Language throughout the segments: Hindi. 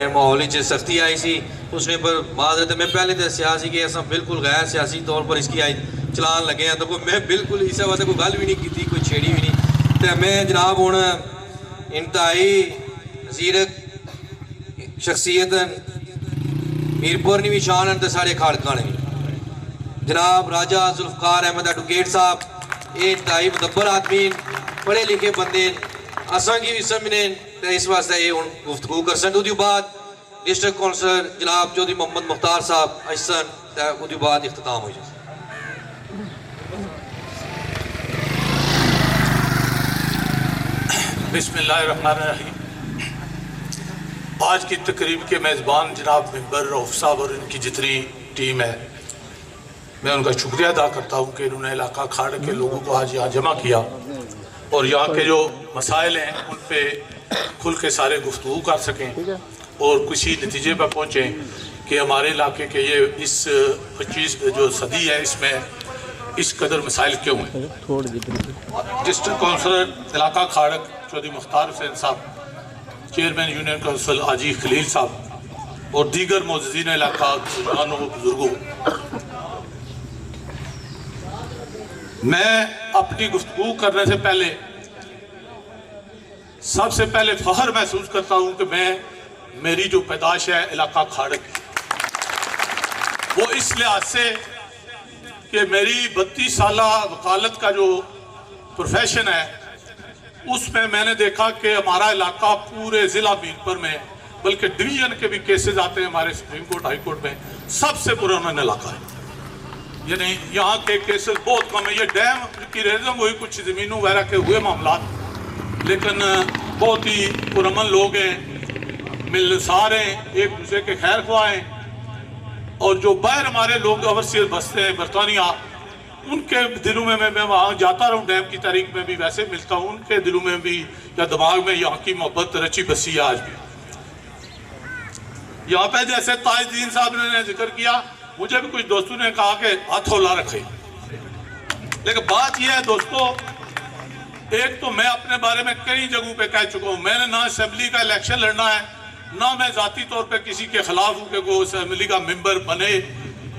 माहौल सख्ती आई सी उसने पर माजरत मैं पहले तो सियासी के अस बिल्कुल गैर सियासी तौर पर इसकी आई चलान लगे हैं तो कोई मैं बिल्कुल इस वास्ते कोई गल भी नहीं की कोई छेड़ी भी नहीं तो मैं जनाब हूँ इंतहाई जीरक शख्सियत मीरपुर ने भी शान तो साढ़े खाड़का ने भी जनाब राजा जुल्फकार अहमद एडवोकेट साहब ये इंतहाई मुदब्बर आदमी पढ़े लिखे बंदे असा की भी समझने इस वास्ते ये हूँ गुफ्तगू कर सन उदी बाद डिस्ट्रिक्ट कौंसलर जनाब चौधरी मोहम्मद मुख्तार साहब अहसन उदी बाद इख्तिताम हो जाए। बिस्मिल्लाहिर्रहमानिर्रहीम। आज की तकरीब के मेज़बान जनाब मिंबर रऊफ साहब और इनकी जितनी टीम है, मैं उनका शुक्रिया अदा करता हूँ कि इन्होंने इलाका खाड़ के लोगों को आज यहाँ जमा किया और यहाँ के जो मसाइल हैं उन पर खुल के सारे गुफ्तगू कर सकें और किसी नतीजे पर पहुँचें कि हमारे इलाके के ये इस 25 जो सदी है इसमें इस कदर मसाइल क्यों हैं। डिस्ट्रिक्ट कौंसलर इलाका खाड़क चौधरी मुख्तार हुसैन साहब, चेयरमैन यूनियन काउंसिल हाजी खलील साहब और दीगर मोअज़्ज़िज़ीन इलाका बुजुर्गान व बुजुर्गों, मैं अपनी गुफ्तगू करने से पहले सबसे पहले फख्र महसूस करता हूँ कि मेरी जो पैदाश है इलाका खाड़क की, वो इस लिहाज से कि मेरी 32 साल वकालत का जो प्रोफेशन है उसमें मैंने देखा कि हमारा इलाका पूरे ज़िला मीरपुर में बल्कि डिवीज़न के भी केसेस आते हैं हमारे सुप्रीम कोर्ट हाई कोर्ट में, सबसे पुराना इलाका है। यानी यहाँ के केसेस बहुत कम है। ये डैम की रेजम हुई, कुछ ज़मीनों वगैरह के हुए मामला, लेकिन बहुत ही पुरअमन लोग हैं, मिलनसार हैं, एक दूसरे के खैर ख्वाह हैं। और जो बाहर हमारे लोग ओवरसीज बसते हैं बरतानिया, उनके दिलों में मैं वहाँ जाता रहूँ, डैम की तारीख में भी वैसे मिलता हूँ, उनके दिलों में भी या दिमाग में यहाँ की मोहब्बत रची बसी है आज भी। यहाँ पे जैसे ताजुद्दीन साहब ने जिक्र किया, मुझे भी कुछ दोस्तों ने कहा कि हाथ हौला रखे, लेकिन बात यह है दोस्तों, एक तो मैं अपने बारे में कई जगहों पे कह चुका हूँ, मैंने ना असेंबली का इलेक्शन लड़ना है, ना मैं जाती तौर पे किसी के खिलाफ हूँ कि वो असेंबली का मेंबर बने,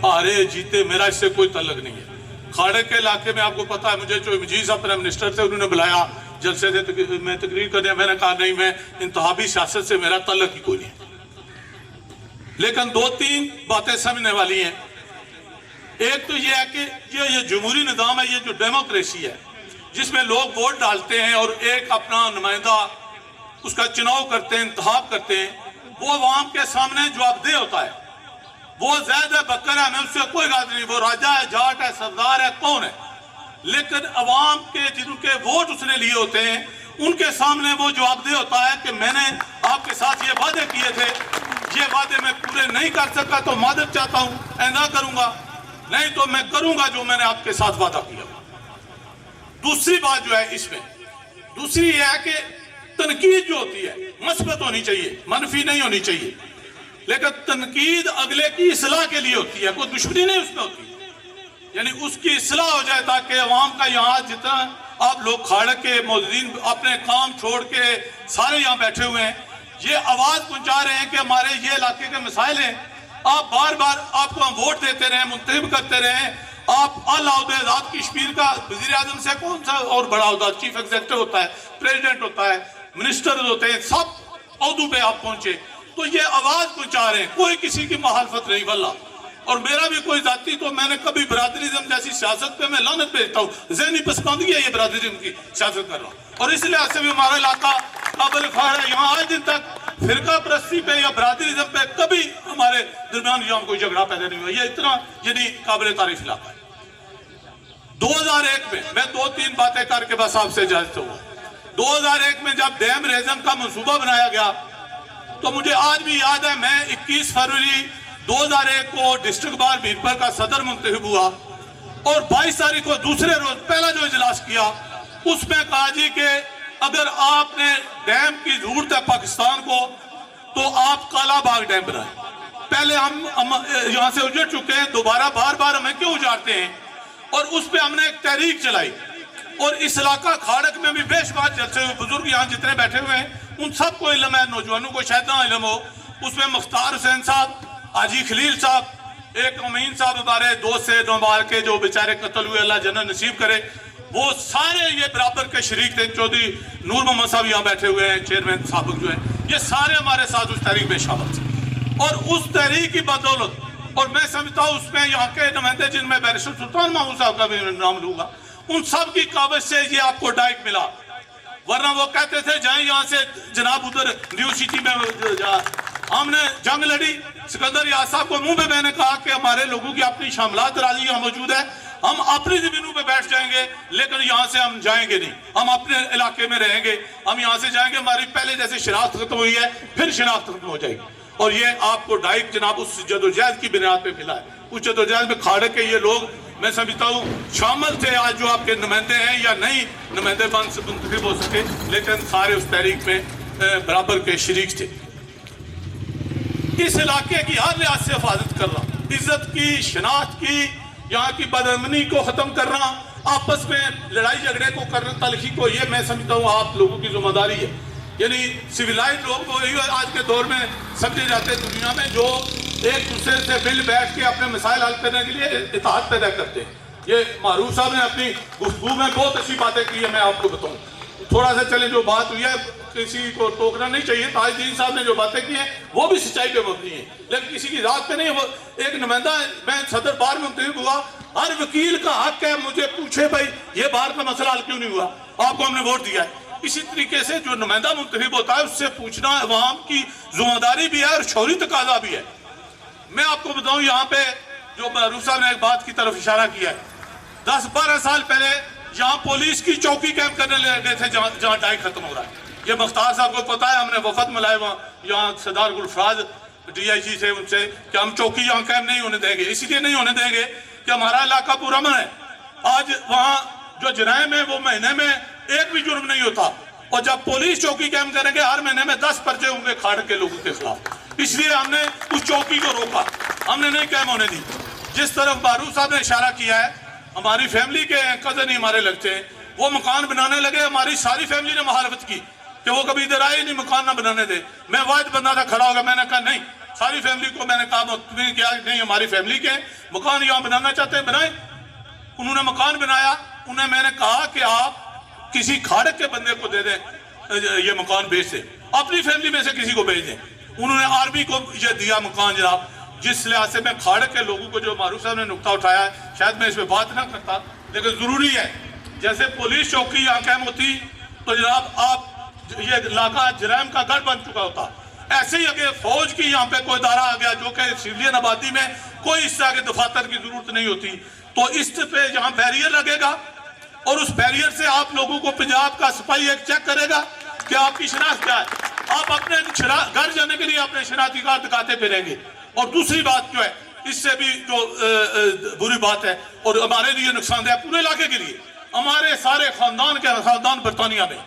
हारे जीते, मेरा इससे कोई तल्लुक नहीं है। खाड़े के इलाके में आपको पता है, मुझे जो मजीद साहब प्राइम मिनिस्टर थे उन्होंने बुलाया जलसे से मैं तकरीर करने, मैंने कहा नहीं, मैं इंतहाबी सियासत से मेरा तल्लुक ही कोई नहीं। लेकिन 2-3 बातें समझने वाली हैं। एक तो ये है कि ये जमहूरी निज़ाम है, ये जो डेमोक्रेसी है जिसमें लोग वोट डालते हैं और एक अपना नुमाइंदा उसका चुनाव करते हैं, इंतखाब करते हैं, वो अवाम के सामने जवाबदेह होता है। वो ज़ैद है, बकर है, हमें उससे कोई बात नहीं, वो राजा है, जाट है, सरदार है, कौन है, लेकिन अवाम के जिनके वोट उसने लिए होते हैं उनके सामने वो जवाबदेह होता है कि मैंने आपके साथ ये वादे किए थे, ये वादे मैं पूरे नहीं कर सका तो मादर चाहता हूँ, ऐसा करूंगा, नहीं तो मैं करूंगा जो मैंने आपके साथ वादा किया। दूसरी बात जो है इसमें, दूसरी यह है कि तनकीद जो होती है मस्बत होनी चाहिए, मनफी नहीं होनी चाहिए, लेकिन तनकीद अगले की इस्लाह के लिए होती है, कोई दुश्मनी नहीं उसमें होती, यानी उसकी इस्लाह हो जाए ताकि अवाम का यहाँ जितना आप लोग खाड़ के मौजूदीन अपने काम छोड़ के सारे यहाँ बैठे हुए हैं, ये आवाज़ पहुँचा रहे हैं कि हमारे ये इलाके के मसाइल हैं, आप बार बार आपको हम वोट देते रहे, मुंतखब करते रहे, आप आला अहदेदाद कश्मीर का वज़ीर आज़म से कौन सा और बड़ा अहदा, चीफ एग्जीक्यूटिव होता है, प्रेसिडेंट होता है, मिनिस्टर होते हैं, सब अहदों पे आप पहुंचे, तो ये आवाज़ पहुंचा रहे हैं, कोई किसी की मुखालफत नहीं वल्ला। और मेरा भी कोई जाती, तो मैंने कभी बरादरीज़म जैसी सियासत पे मैं लानत भेजता हूँ, ज़हनी पसमानदगी है ये बरादरीज़म की सियासत कर रहा हूँ, और इस लिहाज से भी हमारा इलाका काबिल फ़ख्र है। यहाँ आज दिन तक फिरका परस्ती पे या बरादरीज़म पे कभी हमारे दरमियान यहाँ कोई झगड़ा पैदा नहीं हुआ, ये इतना यानी काबिल तारीफ इलाका है। 2001 में मैं 2-3 बातें करके बस आपसे इजाजत हुआ। 2001 में जब डैम रेजम का मंसूबा बनाया गया तो मुझे आज भी याद है, मैं 21 फरवरी 2001 को डिस्ट्रिक्ट बार मीरपुर का सदर मुंतखब हुआ और 22 तारीख को दूसरे रोज पहला जो इजलास किया उसमें कहा जी कि अगर आपने डैम की जरूरत है पाकिस्तान को तो आप काला बाग डैम बनाए। पहले हम यहाँ से उजड़ चुके हैं, दोबारा बार बार हमें क्यों उजाड़ते हैं, और उस पर हमने एक तहरीक चलाई और इस इलाका खाड़क में भी बेशुमार जलसे हुए, बुजुर्ग यहाँ जितने बैठे हुए हैं उन सबको इल्म है, नौजवानों को शायद ना इल्म हो उसमें मुख्तार हुसैन साहब, हाजी खलील साहब, एक अमीन साहब हमारे दोस्त से नौबाल के जो बेचारे कत्ल हुए, अल्लाह जन्नत नसीब करे, वो सारे ये बराबर के शरीक थे। चौधरी नूर मोहम्मद साहब यहाँ बैठे हुए हैं, चेयरमैन साहब जो है, ये सारे हमारे साथ उस तहरीक में शामिल थे। और उस तहरीक की बदौलत, और मैं समझता हूँ उसमें यहाँ के नुमाइंदे जिनमें बैरिस्टर सुल्तान महमूद साहब का भी नाम लूंगा, उन सब की काबज से ये आपको डाइक मिला। वरना वो कहते थे जाए यहाँ से जनाब उधर न्यू सिटी में हमने जंग लड़ी, सिकंदर याद साहब को मुंह पे मैंने कहा कि हमारे लोगों की अपनी शामलात राजी यहाँ मौजूद है, हम अपनी जमीनों पे बैठ जाएंगे, लेकिन यहाँ से हम जाएंगे नहीं, हम अपने इलाके में रहेंगे, हम यहाँ से जाएंगे, हमारी पहले जैसे शनाख्त खत्म हुई है फिर शनाख्त खत्म हो जाएगी। और ये आपको डाइक जनाब उस जदोजहद की बुनियाद पे मिला है। उस जदोजहद में खाड़े के ये लोग मैं समझता हूँ शामिल थे। आज जो आपके नुमाइंदे हैं या नहीं नुमाइंदे मुंतखब हो सके, लेकिन सारे उस तहरीक में बराबर के शरीक थे। इस इलाके की हर लिहाज से हिफाजत करना, इज्जत की, शनाख्त की, यहाँ की बदअमनी को खत्म करना, आपस में लड़ाई झगड़े को करना, तलखी को, ये मैं समझता हूँ आप लोगों की जिम्मेदारी है। यानी सिविलाइज लोग तो यही आज के दौर में समझे जाते हैं दुनिया में, जो एक दूसरे से मिल बैठ के अपने मसाइल हल करने के लिए इत्तेहाद पैदा करते हैं। ये मारूफ साहब ने अपनी गुफ्तगू में बहुत अच्छी बातें की है, मैं आपको बताऊं। थोड़ा सा चले जो बात हुई है, किसी को टोकना नहीं चाहिए। ताजदीन साहब ने जो बातें की हैं वो भी सच्चाई पे मबनी है, लेकिन किसी की रात पे नहीं। वो एक नुमाइंदा, मैं सदर बार में मुंतखब हुआ, हर वकील का हक है मुझे पूछे भाई ये बार का मसला हल क्यों नहीं हुआ, आपको हमने वोट दिया है। इसी तरीके से जो नुमाइंदा मुंतखब होता है उससे पूछना अवाम की जिम्मेदारी भी है और शौरी तकाजा भी है। मैं आपको बताऊं, यहाँ पे जो मारूफ साहब ने एक बात की तरफ इशारा किया है, 10-12 साल पहले यहाँ पुलिस की चौकी कैंप करने लगे थे जहाँ डाइक खत्म हो रहा है। ये मुख्तार साहब को पता है, हमने वफद मिलाए वहाँ, यहाँ सरदार गुलफराज DIG से उनसे कि हम चौकी यहाँ कैंप नहीं होने देंगे। इसलिए नहीं होने देंगे कि हमारा इलाका पूरा अमन है। आज वहाँ जो जराइम है वो महीने में एक भी जुर्म नहीं होता, और जब पुलिस चौकी कैंप करेंगे हर महीने में 10 पर्चे होंगे खाड़ के लोगों के खिलाफ। इसलिए हमने उस चौकी को रोका, हमने नहीं कैम होने दी। जिस तरफ मारूफ साहब ने इशारा किया है, हमारी फैमिली के कजन ही हमारे लगते हैं, वो मकान बनाने लगे, हमारी सारी फैमिली ने मुखालफत की कि वो कभी इधर आए नहीं, मकान ना बनाने दे। मैं वाहिद बंदा था खड़ा होगा, मैंने कहा नहीं, सारी फैमिली को मैंने कहा तुम्हें क्या नहीं, हमारी फैमिली के मकान यहाँ बनाना चाहते हैं बनाए। उन्होंने मकान बनाया, उन्हें मैंने कहा कि आप किसी खाड़क के बंदे को दे दें, ये मकान बेच दें, अपनी फैमिली में से किसी को भेज दें। उन्होंने आर्मी को ये दिया मकान जनाब। जिस लिहाज से मैं खाड़क के लोगों को, जो मारूफ साहब ने नुक्ता उठाया है, शायद मैं इस पर बात ना करता, लेकिन जरूरी है। जैसे पुलिस चौकी यहाँ कैम होती तो जनाब आप ये इलाका जराइम का गढ़ बन चुका होता। ऐसे ही अगर फौज की यहाँ पे कोई दारा आ गया, जो कि सिविलियन आबादी में कोई इस तरह के दफातर की जरूरत नहीं होती, तो इस पे यहाँ बैरियर लगेगा, और उस बैरियर से आप लोगों को पंजाब का सिपाही एक चेक करेगा कि आपकी शनाख्त क्या है। आप अपने घर जाने के लिए अपने शनाख्ती कार्ड दिखाते फिरेंगे। और दूसरी बात जो है, इससे भी जो बुरी बात है और हमारे लिए नुकसानदेह पूरे इलाके के लिए, हमारे सारे खानदान बरतानिया में,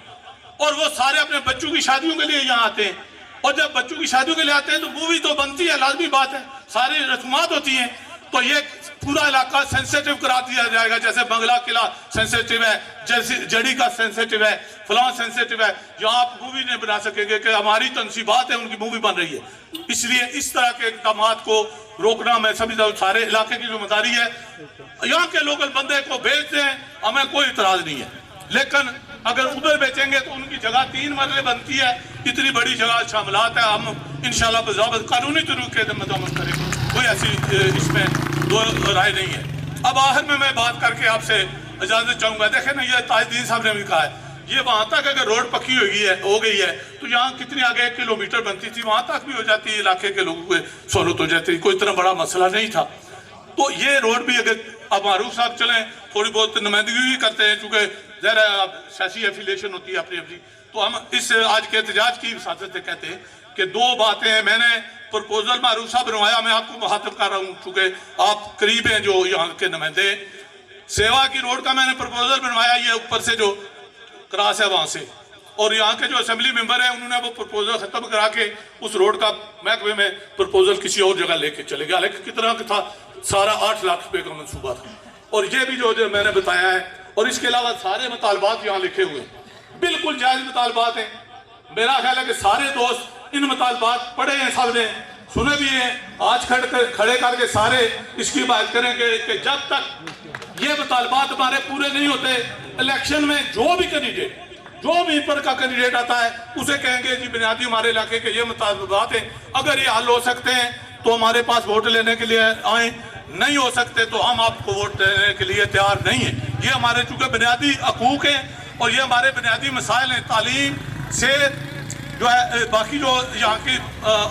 और वो सारे अपने बच्चों की शादियों के लिए यहाँ आते हैं। और जब बच्चों की शादियों के लिए आते हैं तो मूवी तो बनती है, लाजमी बात है, सारी रस्मात होती हैं, तो ये पूरा इलाका सेंसिटिव करा दिया जाएगा। जैसे बंगला किला सेंसिटिव है, जैसे जड़ी का सेंसिटिव है, फलां सेंसिटिव है, यहाँ आप मूवी नहीं बना सकेंगे कि हमारी तनसीबात है उनकी मूवी बन रही है। इसलिए इस तरह के इक़दाम को रोकना मैं समझता हूँ सारे इलाके की जिम्मेदारी है। यहाँ के लोकल बंदे को भेज दें, हमें कोई इतराज नहीं है, लेकिन अगर उधर बेचेंगे तो उनकी जगह 3 मरले बनती है, इतनी बड़ी जगह शामिलात है, हम इंशाल्लाह बज़ाबत कानूनी तरीके से मदामत करेंगे, कोई ऐसी इसमें दो राय नहीं है। अब आखिर में मैं बात करके आपसे इजाजत चाहूंगा। देखें ना, ये ताजदीन साहब ने भी कहा है, ये वहां तक अगर रोड पक्की हो गई है तो यहाँ कितनी आगे 1 किलोमीटर बनती थी, वहां तक भी हो जाती है, इलाके के लोगों को सहूलत हो जाती, कोई इतना बड़ा मसला नहीं था। तो ये रोड भी अगर अब मारूफ साहब चले, थोड़ी बहुत नुमाइंदगी भी करते हैं, चूंकि जरा सियासी एफिलिएशन होती है अपनी अपनी, तो हम इस आज के एहतजाज की वसात से कहते हैं कि 2 बातें हैं। मैंने प्रपोजल मारूफ साहब बनवाया, मैं आपको मुखातिब कर रहा हूँ चूंकि आप करीब हैं जो यहाँ के नुमाइंदे। सेवा की रोड का मैंने प्रपोजल बनवाया, ये ऊपर से जो क्रॉस है वहाँ से, और यहाँ के जो असेंबली मेंबर है उन्होंने वो प्रपोजल खत्म करा के उस रोड का महकमे में प्रपोजल किसी और जगह लेके चले गया। लेकिन कितना का था, सारा 8 लाख रुपए का मनसूबा था। और ये भी जो मैंने बताया है, और इसके अलावा सारे मुतालबात यहाँ लिखे हुए बिल्कुल जायज मुतालबात हैं। मेरा ख्याल है कि सारे दोस्त इन मुतालबात पढ़े हैं, सब ने सुने भी हैं। आज खड़े करके सारे इसकी बात करेंगे कि जब तक ये मुतालबात हमारे पूरे नहीं होते, इलेक्शन में जो भी कैंडिडेट, जो भी ऊपर का कैंडिडेट आता है उसे कहेंगे जी बुनियादी हमारे इलाके के ये मुतालबात हैं, अगर ये हल हो सकते हैं तो हमारे पास वोट लेने के लिए आए, नहीं हो सकते तो हम आपको वोट देने के लिए तैयार नहीं है। ये हमारे चूँकि बुनियादी हकूक़ हैं और ये हमारे बुनियादी मसाइल हैं। तालीम से जो है, बाकी जो यहाँ की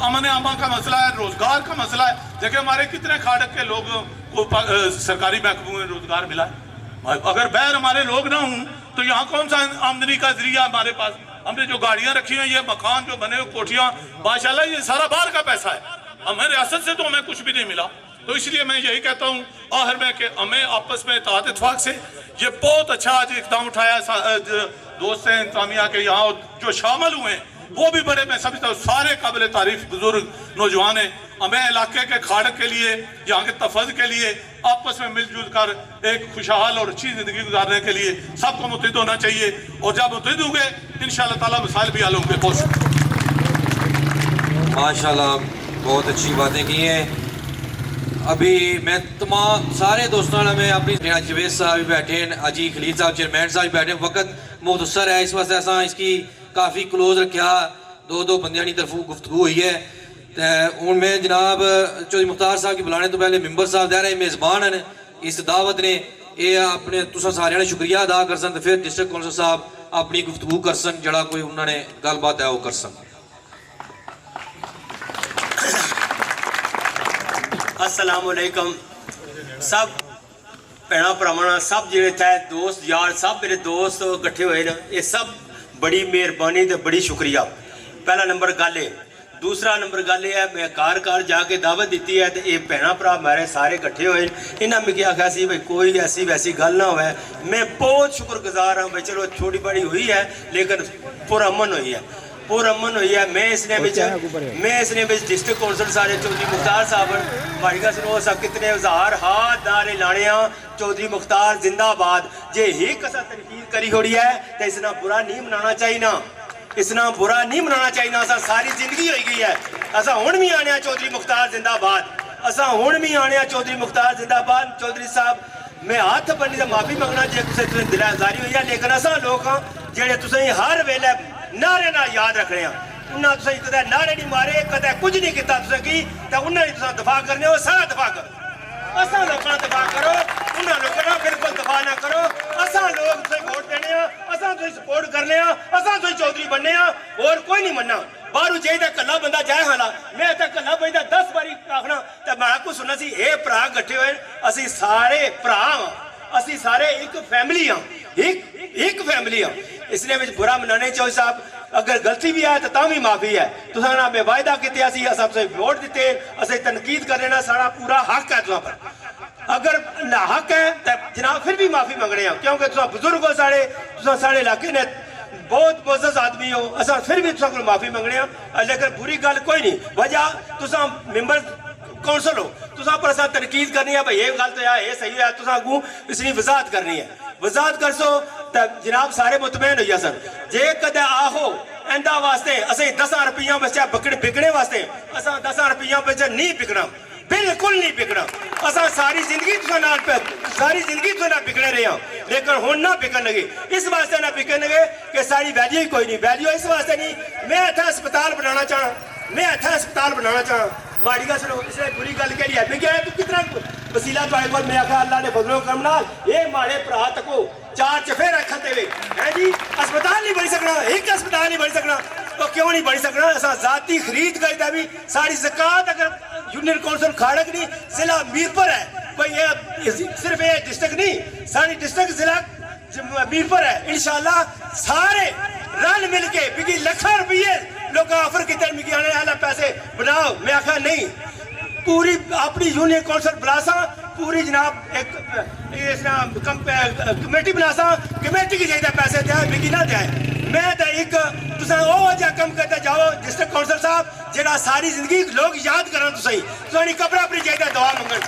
अमन आमा का मसला है, रोज़गार का मसला है। देखिए हमारे कितने खाड़क के लोगों को सरकारी महकमों में रोज़गार मिला है। अगर बैर हमारे लोग ना हों तो यहाँ कौन सा आमदनी का जरिया हमारे पास? हमने जो गाड़ियाँ रखी हैं, ये मकान जो बने हुए, कोठियाँ, माशाल्लाह ये सारा बाहर का पैसा है। हमें रियासत से तो हमें कुछ भी नहीं मिला। तो इसलिए मैं यही कहता हूँ आखिर में कि हमें आपस में इत्तेहाद इत्तेफाक से ये बहुत अच्छा आज इक़दाम उठाया। दोस्त हैं इंतजामिया के यहाँ जो शामिल हुए हैं वो भी बड़े, मैं समझता हूँ सारे काबिल तारीफ बुजुर्ग नौजवान हैं। हमें इलाके के खाड़क के लिए, यहाँ के तफज़ के लिए आपस में मिलजुल कर एक खुशहाल और अच्छी ज़िंदगी गुजारने के लिए सबको मुतहिद होना चाहिए। और जब मुतहिद होंगे इंशाअल्लाह ताला मसाइल भी हल होंगे। बहुत माशाल्लाह, बहुत अच्छी बातें की हैं। अभी मैं तमाम सारे दोस्तों ने, मैं अपनी जवेद साहब भी बैठे हैं, अजी खलील साहब चेयरमैन साहब भी बैठे हैं। वक्त मुख्तसर है, इस वास्ते असा इसकी काफ़ी क्लोज रखा, दो बंदियां की तरफ गुफ्तगू हुई है। तो हूँ मैं जनाब चौधरी मुख्तार साहब की बुलाने तो पहले मैंबर साहब दे रहे मेज़बान हैं इस दावत ने, ये अपने तुसा सारे ने शुक्रिया अदा कर सन, तो फिर डिस्ट्रिक्ट कौंसल साहब अपनी गुफ्तगू कर सन, जड़ा कोई उन्होंने गलबात है वो कर सन। अस्सलाम वालेकुम सब भैन भरावां, सब जेडे थे दोस्त यार, सब मेरे दोस्त इकट्ठे हुए न, ये सब बड़ी मेहरबानी तो बड़ी शुक्रिया। पहला नंबर गल है। दूसरा नंबर गल है, मैं घर जाके दावत दी है, तो ये भैन भरा मेरे सारे इकट्ठे हुए, इन्हें मिगी आख्या सी भाई कोई ऐसी वैसी गल ना हो। मैं बहुत शुक्रगुजार हाँ भाई, चलो छोटी बड़ी हुई है लेकिन पुरअमन हुई है, पुरअमन हुई है। मैं इसने डिस्ट्रिक्ट कौंसल सारे चौधरी मुख्तार साहब भाईगा सनो सब कितने हजार हाथ नारे लाने, चौधरी मुख्तार जिंदाबाद। जे ही कसा तनकीद करी होड़ी है तो इसना बुरा नहीं मनाना चाहिए ना, इसना बुरा नहीं मनाना चाहिए ना। असा सारी जिंदगी हो गई है, असा हुण भी आने चौधरी मुख्तार जिंदाबाद, असा हुण भी आने चौधरी मुख्तार जिंदाबाद। चौधरी साहब मैं हाथ बनी तो माफी मंगना जे तुसें दिलाजारी हुई है, लेकिन असा लोग हाँ जेडे तुसें हर वेले नारे ना याद रखने हैं। उन्हें तुसें कदे नारे नहीं मारे, कदे कुछ नहीं किया तुसें की, तो उन्हें तुसें दफा करने हो, सारा दफा करो। असा लोगों दफा करो, उन्हें लोगों बिल्कुल दफा ना करो। असा लोग तुसें वोट देने, असा तुसें सपोर्ट करने, असा तुसें चौधरी बनने, और कोई नहीं मनना। बाहरों चाहिए कला बंदा जाए हाला, मैं तो कला बंदा 10 बारी आखना, तो मैं आपको सुनना सी ये भरा इकट्ठे हुए, असी सारे भरा, असी सारे एक फैमिली हाँ, एक फैमिली हाँ। इसलिए में बुरा मनाने चाहिए साहब, अगर गलती भी है तो भी माफी है। तुसा ना मैं वायदा किया सी, असें वोट दिते, असें तनकीद करने ना सारा पूरा हक है तुसा पर। अगर ना हक है तो जनाब फिर भी माफी मंगने, क्योंकि तुसा बुजुर्ग हो, साढ़े इलाके ने बहुत मुअज़्ज़ज़ आदमी हो, असा फिर भी तुसा को माफी मंगने। लेकिन बुरी गल कोई नहीं, वजह तुसा मेंबर कौंसल हो, तुसा पर असा तनकीद करनी है भाई ये गल तो यार ये सही है, तुसा अगू इसकी वजाहत करनी है, वजाहत कर सो तो जनाब सारे मुतमैन हो सर। जे कदे आहो इंदा वास्ते असें 10 रुपया बच्चा बिकने वास्ते, असा 10 रुपया बच्चा नहीं बिकना, बिल्कुल नहीं बिकना। असा सारी जिंदगी तुसा बिकने रहे हैं, लेकिन हुण ना बिकन लगे। इस वास्ते ना बिकन लगे कि सारी वैल्यू ही कोई नहीं, वैल्यू इस वास्ते नहीं। मैं इतना अस्पताल बनाना चाह, माड़ी गल सुनो, इसलिए बुरी गल केड़ी है, क्या तू कितना वसीला तुहाडे कोल, मैं आखा अल्लाह ने फजलो करम नाल ये माड़े भरा तको 4 चफेरे रखन देवे है जी। अस्पताल नहीं बन सकना, एक अस्पताल नहीं बन सकना, तो क्यों नहीं बन सकना? असा जाती खरीद करता भी सारी ज़कात, अगर यूनियन कौंसल खाड़क नहीं जिला मीरपुर है भाई, ये सिर्फ ये डिस्ट्रिक्ट नहीं, सारी डिस्ट्रिक्ट जिला मीरपुर है। इंशाल्लाह सारे रल मिल के बिकी लाखों रुपये लोग ऑफर किए, मिगी आने वाला पैसे बनाओ, मैं आखा नहीं, पूरी अपनी यूनियन कौंसल बुलासा, पूरी जनाब एक कमेटी बुलासा, कमेटी की चाहिए पैसे दिया, मिगी ना दिया। मैं तो एक तुसा वो जा कम करते जाओ डिस्ट्रिक्ट कौंसल साहब जेड़ा सारी जिंदगी लोग याद करन, तुसानी कपड़ा अपनी चाहिए दुआ मंगन,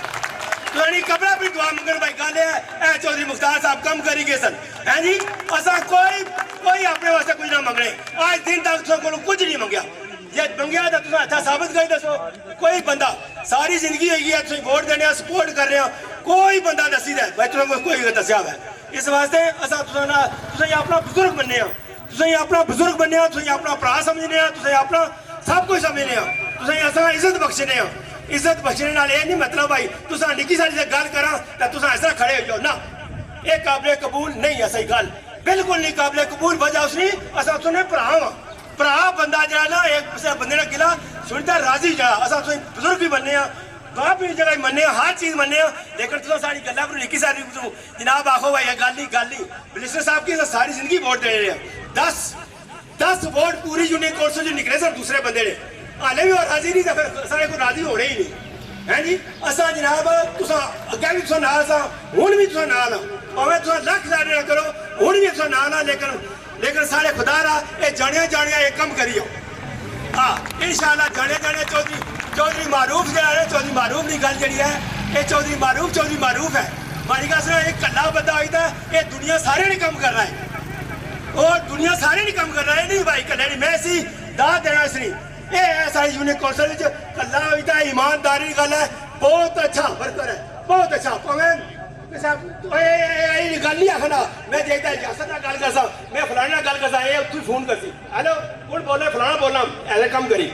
तुसानी कपड़ा अपनी दुआ मंगन। भाई गल है चौधरी मुख्तार साहब कम करी गए सन है जी, असा कोई अपने वास्ते कुछ ना मंगने, आज दिन तक तुसा को कुछ नहीं मंगया। जे मंगया तो तुम अच्छा साबित कर दसो कोई बंदा सारी जिंदगी होगी है तुम वोट देने सपोर्ट कर रहे हो कोई बंदा दसी दे भाई तुम कोई दसिया है इस वास्ते असा तुम अपना बुजुर्ग बनने तुम अपना बुजुर्ग बनने तुम अपना भरा समझने तुम अपना सब कुछ समझने तुम असा इज्जत बख्शने इज्जत बख्शने नाल ये नहीं मतलब भाई तुम निक्की सारी से गल करा तो तुम इस तरह खड़े हो जाओ ना ये काबिल कबूल नहीं है सही गल बिल्कुल नहीं काबिल कबूल वजह उसने असा तुमने भरा बंदा जरा ना एक बंदे ने गिला सुनता राजी जरा असा तुम बुजुर्ग भी बनने काफी जगह मन्ने हर चीज मन्ने लेकिन तुम सारी गल्ला पर निक्की सारी जनाब आखो भाई गल नहीं मिनिस्टर साहब की सारी जिंदगी वोट दे रहे हैं 10 वोट पूरी यूनियन कौंसिल जो निकले सर दूसरे बंदे ने हाले भी और राजी नहीं तो फिर सारे को राजी होने ही नहीं है जी असा जनाब तुस अगे भी तुस नाल सा हुण भी तुस नाल भावें तुस लख सारे ना करो हुण भी तुस नाल लेकिन सारे खुदा रा ये जानिया एक कम करियो हाँ इंशाल्लाह जानिया चौधरी मारूफ जरा चौधरी मारूफ की गल जी है ये चौधरी मारूफ है मारी गल सुनो एक कला बंदा होई था ये दुनिया सारे ने कम कर रहा है और दुनिया सारे ने कम कर रहा है नहीं भाई कला नहीं मैं सी दाद देना इसने ये है सारी यूनियन कौंसिल कला होई था ईमानदारी गल है बहुत अच्छा वर्कर है बहुत अच्छा भावें गल नहीं आखना मैं देखता इजाजत ना गल करसा मैं फलाना गल करसा ये उत्थों फोन करसी हेलो कौन बोले फलाना बोलना ऐसे कम करी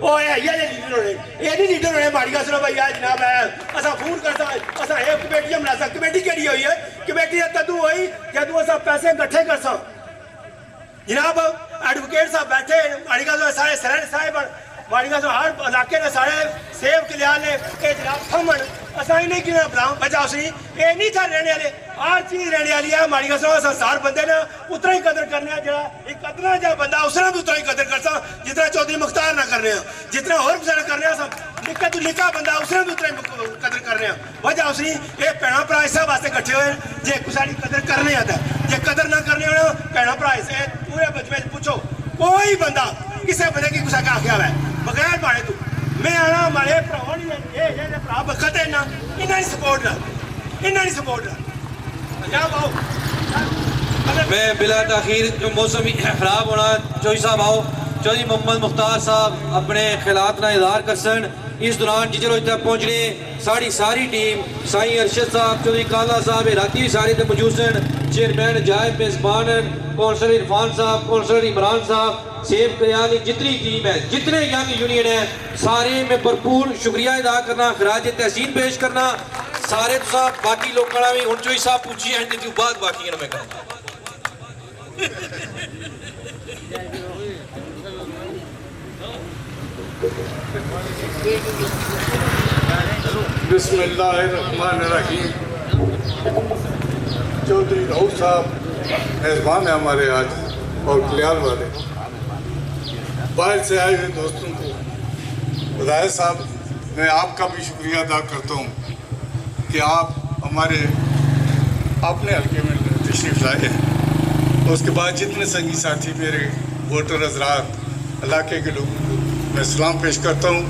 ओ ये लीडर होने ये नहीं लीडर होने माड़ी गल सुनो भाई यार जनाब असा फोन करसा असा एक कमेटी बनासा कमेटी केड़ी होई है कमेटी तदू होई जदू असा पैसे इकट्ठे करसा जनाब एडवोकेट साहब बैठे माड़ी गल सारे सरहद साहब माड़ी गल हर इलाके ने सारे सेव कल्याण ने ये जनाब थमन असा ही नहीं कि बुलाओ बचा उसने ये नहीं था रहने वाले हर चीज रहने वाली है माड़ी गल संसार बंदे ने उतना ही कदर करने जरा एक कदरा जहा बंदा उसने भी उतना ही कदर करता जितना चौधरी मुख्तार ना करने जितना और किसी ने करने सब निक्का तो निक्का बंदा उसने भी उतना ही कदर करने वजह उसने ये भैन भरा इस वास्ते कट्ठे हुए जे कुछ कदर करने आता जे कदर ना करने होना भैन भरा इसे पूरे बचपे पूछो कोई बंदा किसी बंदे की कुछ आख्या है बगैर मारे तू मैं आना मारे भरावां ये भरा बखत है ना इन्ना नहीं सपोर्ट क्या आओ मैं बिला ताखीर जो मौसम खराब होना चौधरी साहब आओ चौधरी मोहम्मद मुख्तार साहब अपने ख्यालात ना इजहार करसन इस दौरान जिजरो तक पहुंचने सारी टीम साईं अरशद साहब चौधरी काला साहब राती भी सारे तक मौजूद सन चेयरमैन जायब मेजबान कौंसलर इरफान साहब कौंसलर इमरान साहब सेव कल्याण जितनी टीम है जितने यंग यूनियन है सारे में भरपूर शुक्रिया अदा करना खराज तहसीन पेश करना सारे तुसा बाकी लोगों का भी हूँ चौधरी साहब पूछी है तो बाद बाकी मैं कहूँ बिस्मिल्लाहिर्रहमानिर्रहीम चौधरी दाऊद साहब मेज़बान है हमारे आज और कल्याण वाले बाहर से आए हुए दोस्तों को विधायक साहब मैं आपका भी शुक्रिया अदा करता हूँ कि आप हमारे अपने हल्के में तशरीफ़ लाए हैं। उसके बाद जितने संगी साथी मेरे वोटर हजरात इलाके के लोगों को मैं सलाम पेश करता हूँ।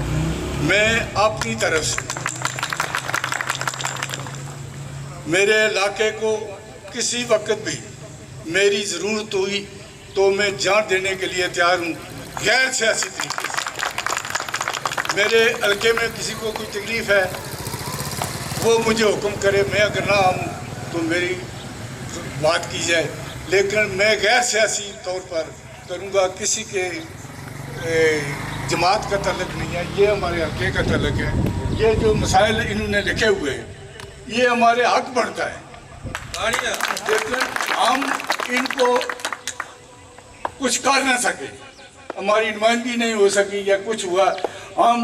मैं अपनी तरफ से मेरे इलाके को किसी वक्त भी मेरी ज़रूरत हुई तो मैं जान देने के लिए तैयार हूँ गैर सियासी तरीके से। मेरे हल्के में किसी को कोई तकलीफ़ है वो मुझे हुक्म करे, मैं अगर ना आऊँ तो मेरी बात की जाए, लेकिन मैं गैर सियासी तौर पर करूँगा। किसी के जमात का तल्लुक़ नहीं है, ये हमारे हल्के का तल्लुक़ है। ये जो मसाइल इन्होंने लिखे हुए हैं ये हमारे हक बढ़ता है, लेकिन हम इनको कुछ कर ना सके, हमारी नुमाइंदगी नहीं हो सकी या कुछ हुआ हम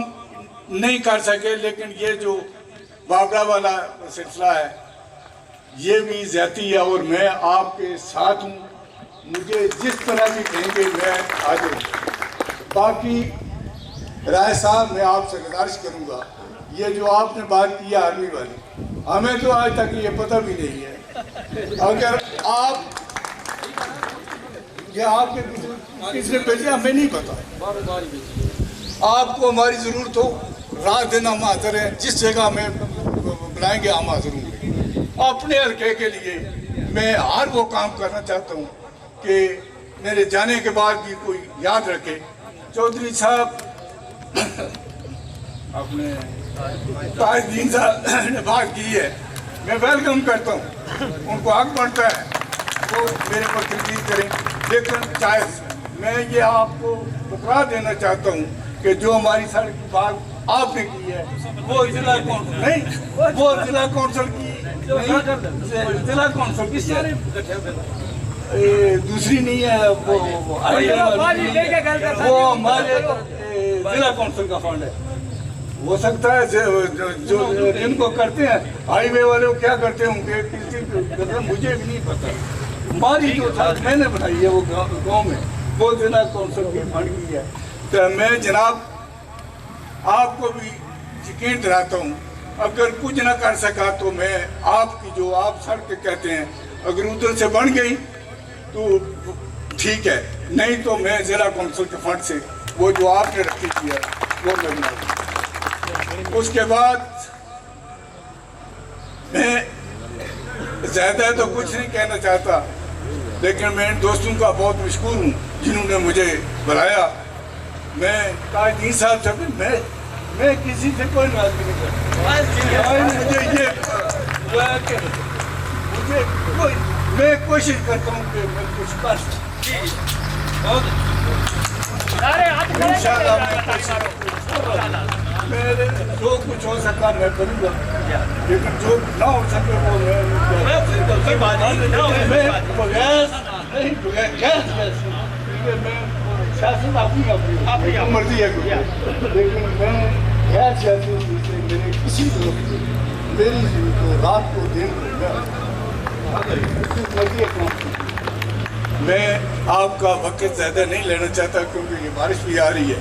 नहीं कर सके। लेकिन ये जो बाबरा वाला सिलसिला है ये भी ज़्यादती है और मैं आपके साथ हूँ। मुझे जिस तरह भी कहेंगे मैं आ जाऊँ। बाकी राय साहब मैं आपसे गुजारिश करूँगा, ये जो आपने बात की है आर्मी वाली, हमें तो आज तक ये पता भी नहीं है। अगर आप ये आपके किसने भेजा हमें नहीं पता। आपको हमारी ज़रूरत हो रात दिन हम हाजिर हैं, जिस जगह हमें बुलाएंगे हम हाजिर होंगे। अपने हल्के के लिए मैं हर वो काम करना चाहता हूँ कि मेरे जाने के बाद भी कोई याद रखे चौधरी साहब अपने ताजदीन साहब ने बात की है, मैं वेलकम करता हूँ, उनको हक बनता है वो मेरे पर तनकीद करें, लेकिन चाहे मैं ये आपको बता देना चाहता हूँ कि जो हमारी सड़क की बात आपने की है वो जिला कौंसिल नहीं, वो जिला कौंसिल की जिला कौंसिल की दूसरी नहीं है, वो हमारे जिला कौंसिल का फंड है। हो सकता है जो इनको करते हैं हाईवे वाले वो क्या करते होंगे किसी मुझे भी नहीं पता। हमारी जो था मैंने बनाई है वो गांव में वो जिला कौंसिल की फंड की है। तो मैं जनाब आपको भी यकीन दिलाता हूँ, अगर कुछ ना कर सका तो मैं आपकी जो आप सड़क कहते हैं अगर उधर से बन गई तो ठीक है, नहीं तो मैं जिला कौंसिल के फंड से वो जो आपने रखी थी है वो मैं बनाऊँगा। उसके बाद मैं ज़्यादा तो कुछ नहीं कहना चाहता, लेकिन मैं इन दोस्तों का बहुत मशहूर हूँ जिन्होंने मुझे बुलाया। मैं ताजदीन साहब से मैं किसी से कोई नाराज़गी नहीं करता, मुझे ये मुझे कोई मैं कोशिश करता हूँ कि मैं कुछ कर सकूँ। इंशाअल्लाह मैं कोशिश मेरे जो कुछ हो सका मैं करूँगा, लेकिन जो ना हो सके वो मैं शासन अपनी मर्जी है, लेकिन मैं गैर सियासी से मेरे किसी दोस्त मेरी तो रात को दिन मर्जी है। मैं आपका वक्त ज़्यादा नहीं लेना चाहता क्योंकि ये बारिश भी आ रही है।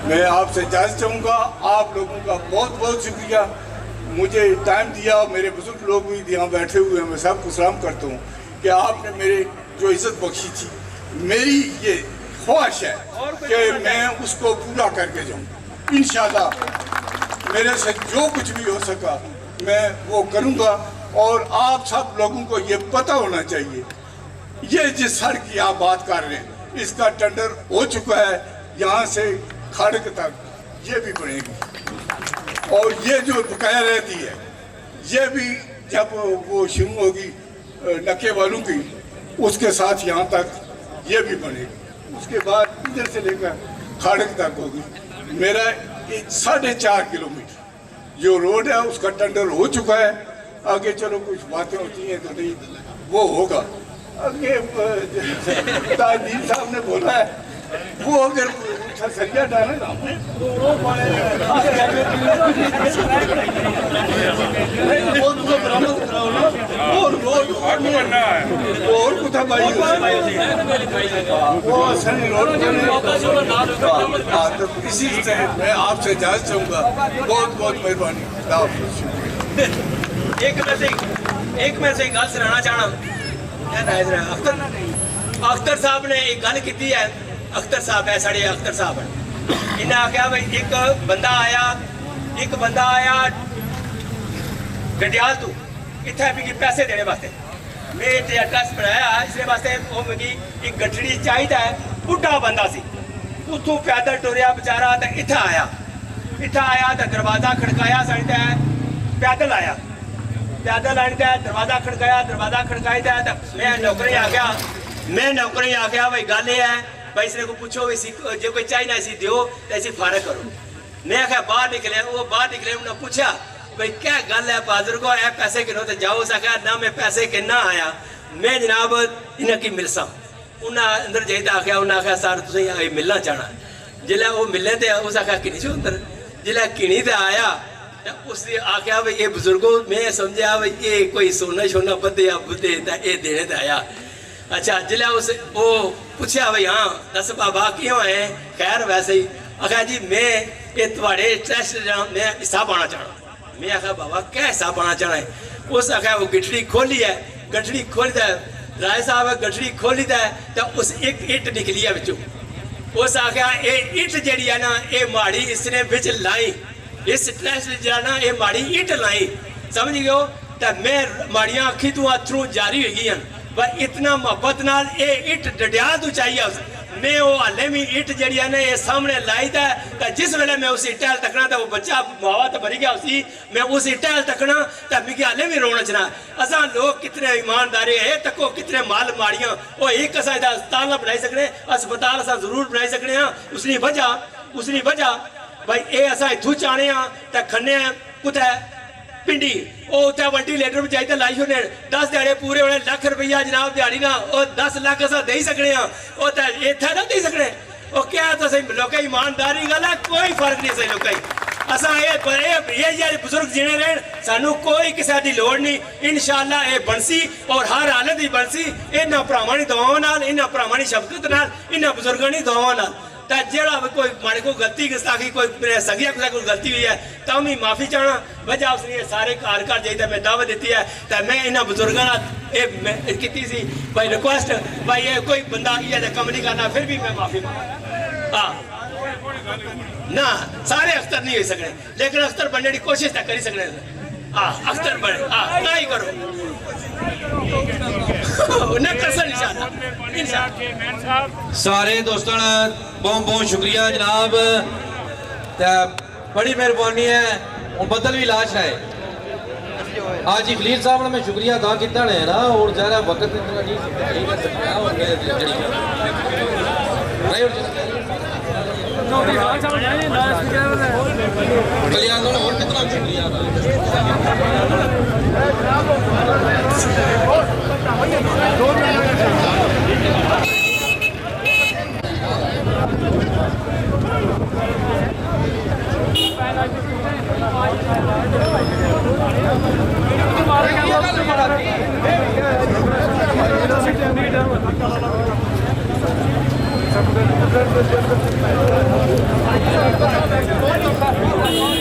मैं आपसे इजाज़त चाहूँगा, आप लोगों का बहुत बहुत शुक्रिया, मुझे टाइम दिया, मेरे बुजुर्ग लोग भी यहाँ बैठे हुए हैं, मैं सबको सलाम करता हूँ कि आपने मेरे जो इज़्ज़त बख्शी थी, मेरी ये ख्वाहिश है कि मैं उसको पूरा करके जाऊँ इंशाअल्लाह। मेरे से जो कुछ भी हो सका मैं वो करूँगा। और आप सब लोगों को ये पता होना चाहिए, ये जिस सड़क की आप बात कर रहे हैं इसका टेंडर हो चुका है, यहाँ से खड़क तक ये भी बनेगी, और ये जो बकाया रहती है ये भी जब वो शुरू होगी नके वालों की उसके साथ यहाँ तक ये भी बनेगी। उसके बाद इधर से लेकर खड़क तक होगी। मेरा 4.5 किलोमीटर जो रोड है उसका टेंडर हो चुका है। आगे चलो कुछ बातें होती हैं तो नहीं वो होगा। आगे ताजदीन साहब ने बोला है वो अगर सरिया डाले ना और कुछ भाई इसी से मैं आपसे इजाज़त चाहूँगा। बहुत बहुत मेहरबानी। एक मैं से गल सुनाना चाहना, अख्तर साहब ने एक गल की है। अख्तर साहब है साढ़े अख्तर साहब इन्हें आख्या भाई एक बंदा आया गंडियाल तू इतने मिगी पैसे देने वास्ते, मैं एड्रैस बनाया इसलिए वास्ते वो मिगी एक गठड़ी चाहिए है। बुढ़ा बंदा सी उतों पैदल टुरिया बेचारा तो इतना आया तो दरवाजा खड़काया साढ़े पैदल आया दरवाजा खड़काया तो मैं नौकरी आ गया भाई गल ये है भाई इसने को पूछो जो कोई चाहिए इसी दियो तो इसी फारग करो। मैं आख्या बाहर निकले उन्हें पूछा भाई क्या गल है बाजर को है पैसे किनो तो जाओ। उस आख्या ना मैं पैसे किन्ना आया मैं जनाब इन्हें की मिलसा। उन्हें अंदर जाइए आख्या उन्हें आख्या सर तुम मिलना चाहना। जिले वो मिले तो उस आख्या किनी चो अंदर जिले किनी तो आया उसने आख्या भाई ये बुजुर्गो मैं समझा भाई ये कोई सोना शोना बदे या बुदे ये देने तो आया। अच्छा जिले उस वो पूछा भाई हाँ दस बाबा क्यों है खैर वैसे ही। आख्या जी मैं ये थोड़े टेस्ट मैं हिस्सा पाना चाहना। मैं आख्या बाबा क्या हिस्सा पाना चाहना है। उस आख्या वो गठड़ी खोली है राय साहब गठड़ी खोली है तो उस एक इट निकली है बिचों। उस आख्या ये इट जी है ना ये माड़ी इसने बिच लाई इस टेस्ट जरा ना ये माड़ी इट लाई समझ गयो। तो मैं माड़ियां अखी तू अथरू जारी हो गई पर इतना मोहब्बत नाल ये इट डडिया तू चाहिए मैं वो हाले भी इट जड़िया ने ये सामने लाई था तो जिस वेले मैं उस इट्टे हाल तकना तो वो बच्चा मावा तो मरी गया उसी मैं उस इट्टे हाल तकना तो मिगी हाले भी रोना चना असा लोग कितने ईमानदारी है तको कितने माल माड़ियां वो एक असा अस्पताल बनाई सकने अस्पताल असा जरूर बनाई सकने हाँ उसनी वजह भाई ये असा इथू चाहने हाँ तो खन्ने कुत्ते पिंडी ਉਹ ਉੱਤੇ ਵੈਂਟੀਲੇਟਰ ਵੀ ਚਾਹੀਦਾ ਲਾਈ ਉਹਨੇ 10 ਦਿਹਾੜੇ ਪੂਰੇ ਹੋਣੇ ਲੱਖ ਰੁਪਈਆ ਜਨਾਬ ਦਿਹਾੜੀ ਨਾ ਉਹ 10 ਲੱਖ ਅਸਾਂ ਦੇ ਹੀ ਸਕਣੇ ਆ ਉਹ ਤਾਂ ਇੱਥੇ ਨਾ ਦੇ ਸਕਣੇ ਉਹ ਕਿਹਾ ਤਾਂ ਸਹੀ ਲੋਕਾਂ ਇਮਾਨਦਾਰੀ ਗੱਲ ਹੈ ਕੋਈ ਫਰਕ ਨਹੀਂ ਸਹੀ ਲੋਕਾਂ ਅਸਾਂ ਇਹ ਜਿਹੜੇ ਬਜ਼ੁਰਗ ਜਿਣੇ ਰਹਿਣ ਸਾਨੂੰ ਕੋਈ ਕਿਸੇ ਦੀ ਲੋੜ ਨਹੀਂ ਇਨਸ਼ਾਅੱਲਾ ਇਹ ਬਣਸੀ ਔਰ ਹਰ ਹਾਲਤ ਹੀ ਬਣਸੀ ਇਹਨਾਂ ਭਰਾਵਾਂ ਦੀ ਦੁਆਵਾਂ ਨਾਲ ਇਹਨਾਂ ਭਰਾਵਾਂ ਦੀ ਸ਼ਫਕਤ ਨਾਲ ਇਹਨਾਂ ਬਜ਼ੁਰਗਾਂ ਦੀ ਦੁਆਵਾਂ ਨਾਲ ਤਾਂ ਜਿਹੜਾ ਕੋਈ ਮਾੜੀ ਕੋਈ ਗਲਤੀ ਗੁਸਤਾਖੀ ਕੋਈ ਮੇਰੇ ਸੰਗੀਆਂ ਕੋਈ ਗਲਤੀ ਹੋਈ ਹੈ ਤਾਂ ਮੈਂ ਮਾਫੀ ਚਾਹਣਾ ਵਜ੍ਹਾ ਉਸਨੇ ਸਾਰੇ ਘਰ ਘਰ ਜਾਈਦਾ ਮੈਂ ਦਾਅਵਤ ਦਿੱਤੀ ਹੈ ਤਾਂ ਮੈਂ ਇਹਨਾਂ ਬਜ਼ੁਰਗਾਂ ਨਾਲ ਇਹ ਕੀਤੀ ਸੀ ਭਾਈ ਰਿਕੁਐਸਟ ਭਾਈ ਇਹ ਕੋਈ ਬੰਦਾ ਇਹ ਜਿਹਾ ਕੰਮ ਨਹੀਂ ਕਰਨਾ ਫਿਰ ਵੀ ਮੈਂ ਮਾਫੀ ਮੰਗਦਾ ਹਾਂ ਨਾ ਸਾਰੇ ਅਖਤਰ ਨਹੀਂ ਹੋ ਸਕਦੇ ਲੇਕਿਨ ਅਖਤਰ ਬਣਨੇ ਦੀ ਕੋਸ਼ਿਸ਼ ਤਾਂ ਕਰੀ ਸਕਦੇ ਹਾਂ ਅਖਤਰ ਬਣੇ ਹਾਂ ਨਾ ਹੀ ਕਰੋ ना कसर इंशाअल्लाह सारे दोस्तों बहुत बहुत शुक्रिया जनाब ते बड़ी मेहरबानी है और बदल भी लाश है आज ही खलील साहब ने मैं शुक्रिया अदा किया है ना और ज़रा वक्त इतना नहीं कर सकता और कल्याण और कितना शुक्रिया Thank you.